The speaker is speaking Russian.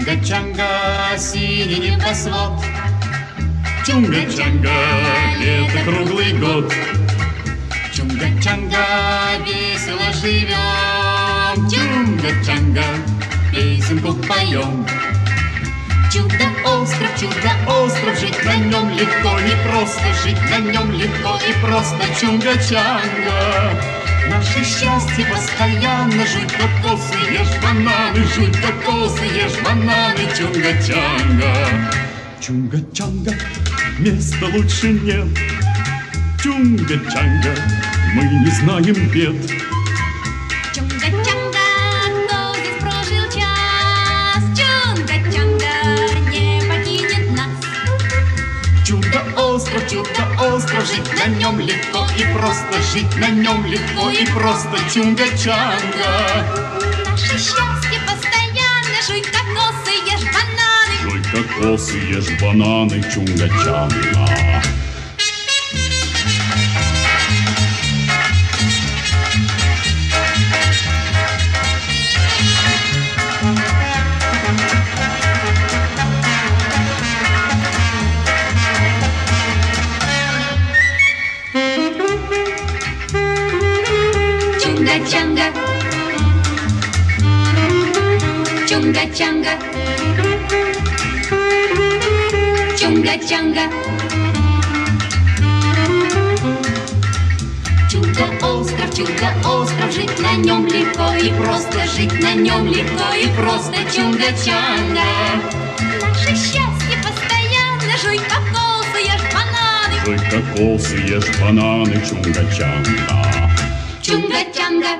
Чунга-чанга, синий небосвод. Чунга-чанга, лето круглый год. Чунга-чанга, весело живем. Чунга-чанга, песенку поем. Чудо-остров, жить на нем легко и просто, жить на нем легко и просто. Чунга-чанга, наше счастье постоянно. Жуй кокосы, ешь бананы, жуй кокосы, ешь бананы. Чунга-чанга, чунга-чанга, места лучше нет. Чунга-чанга, мы не знаем бед. Чунга-чанга, кто здесь прожил час? Чунга-чанга не покинет нас. Чудо-остров, жить на нем легко и просто, жить на нем легко и просто. Чунга-чанга, Наше счастье постоянно. Жуй кокосы, ешь бананы. жуй кокосы, ешь бананы. Чунга-чанга. Чунга-чанга, чунга-чанга, чунга-чанга. Чудо-остров, жить на нем легко и просто, жить на нем легко и просто. Чунга-чанга, наше счастье постоянно. Жуй кокосы, ешь бананы. Жуй кокосы, ешь бананы. Чунга-чанга. Чунга-чанга.